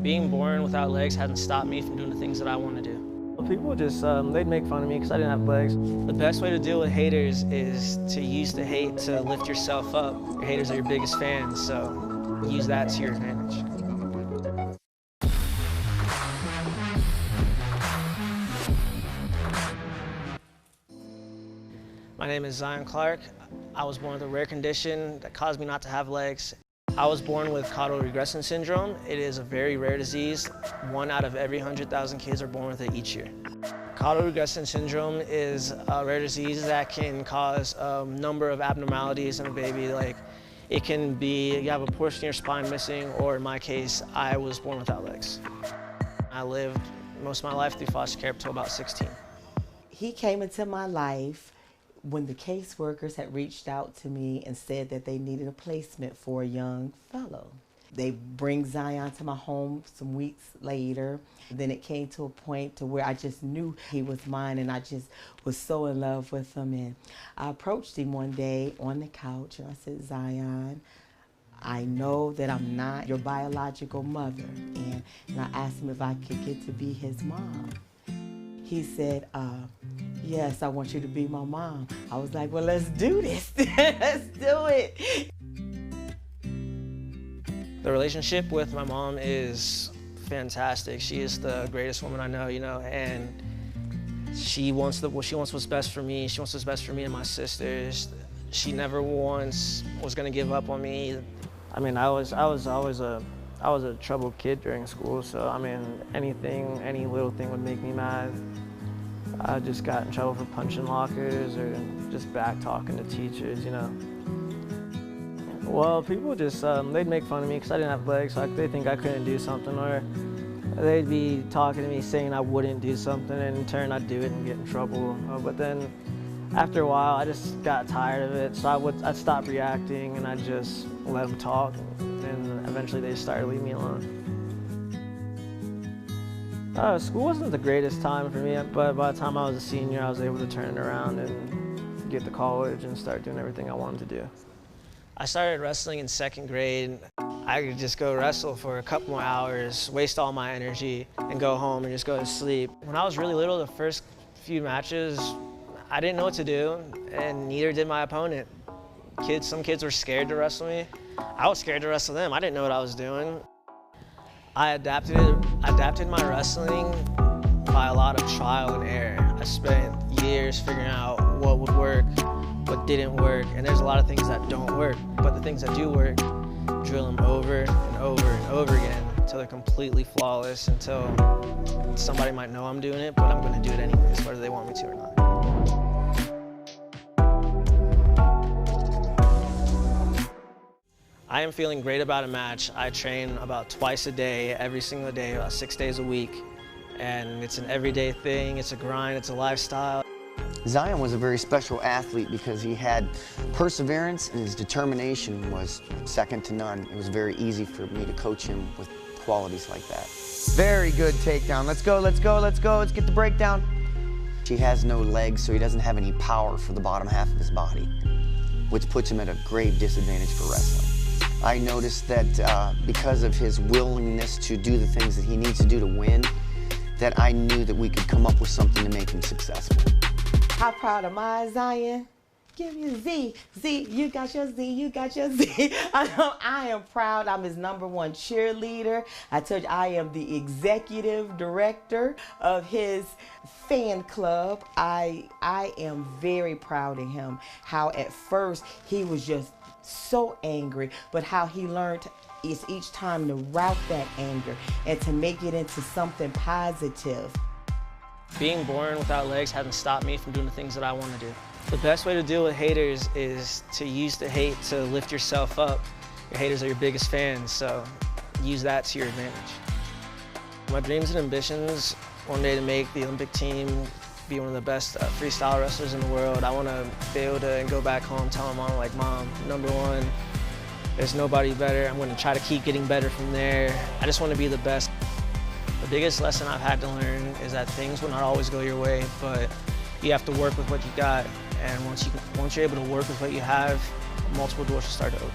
Being born without legs hasn't stopped me from doing the things that I want to do. People just, they'd make fun of me because I didn't have legs. The best way to deal with haters is to use the hate to lift yourself up. Your haters are your biggest fans, so use that to your advantage. My name is Zion Clark. I was born with a rare condition that caused me not to have legs. I was born with caudal regression syndrome. It is a very rare disease. 1 out of every 100,000 kids are born with it each year. Caudal regression syndrome is a rare disease that can cause a number of abnormalities in a baby. Like, it can be you have a portion of your spine missing, or in my case, I was born without legs. I lived most of my life through foster care up until about 16. He came into my life when the caseworkers had reached out to me and said that they needed a placement for a young fellow. They bring Zion to my home some weeks later. Then it came to a point to where I just knew he was mine, and I just was so in love with him. And I approached him one day on the couch and I said, Zion, I know that I'm not your biological mother. And I asked him if I could get to be his mom. He said, yes, I want you to be my mom. I was like, well, let's do this. Let's do it. The relationship with my mom is fantastic. She is the greatest woman I know, and she wants what's best for me. She wants what's best for me and my sisters. She never once was gonna give up on me. I mean, I was always a troubled kid during school, so I mean, any little thing would make me mad. I just got in trouble for punching lockers or just back talking to teachers, Well, people just, they'd make fun of me because I didn't have legs, so they think I couldn't do something, or they'd be talking to me saying I wouldn't do something, and in turn I'd do it and get in trouble. But then after a while, I just got tired of it, so I'd stop reacting and I'd just let them talk, and eventually they just started leaving me alone. School wasn't the greatest time for me, but by the time I was a senior, I was able to turn it around and get to college and start doing everything I wanted to do. I started wrestling in 2nd grade. I could just go wrestle for a couple more hours, waste all my energy, and go home and just go to sleep. When I was really little, the first few matches, I didn't know what to do, and neither did my opponent. Some kids were scared to wrestle me. I was scared to wrestle them. I didn't know what I was doing. I adapted my wrestling by a lot of trial and error. I spent years figuring out what would work, what didn't work, and there's a lot of things that don't work, but the things that do work, drill them over and over and over again until they're completely flawless, until somebody might know I'm doing it, but I'm gonna do it anyways, whether they want me to or not. I am feeling great about a match. I train about twice a day, every single day, about 6 days a week. And it's an everyday thing, it's a grind, it's a lifestyle. Zion was a very special athlete because he had perseverance, and his determination was second to none. It was very easy for me to coach him with qualities like that. Very good takedown. Let's go, let's go, let's go. Let's get the breakdown. He has no legs, so he doesn't have any power for the bottom half of his body, which puts him at a grave disadvantage for wrestling. I noticed that because of his willingness to do the things that he needs to do to win, that I knew that we could come up with something to make him successful. How proud am I, Zion? Give me a Z. Z, you got your Z, you got your Z. I am proud. I'm his #1 cheerleader. I told you I am the executive director of his fan club. I am very proud of him. How at first he was just so angry, but how he learned is each time to route that anger and to make it into something positive. Being born without legs hasn't stopped me from doing the things that I want to do. The best way to deal with haters is to use the hate to lift yourself up. Your haters are your biggest fans, so use that to your advantage. My dreams and ambitions, one day to make the Olympic team, be one of the best freestyle wrestlers in the world. I want to be able to go back home, tell my mom, like, Mom, #1, there's nobody better. I'm going to try to keep getting better from there. I just want to be the best. The biggest lesson I've had to learn is that things will not always go your way, but you have to work with what you got. And once you're able to work with what you have, multiple doors will start to open.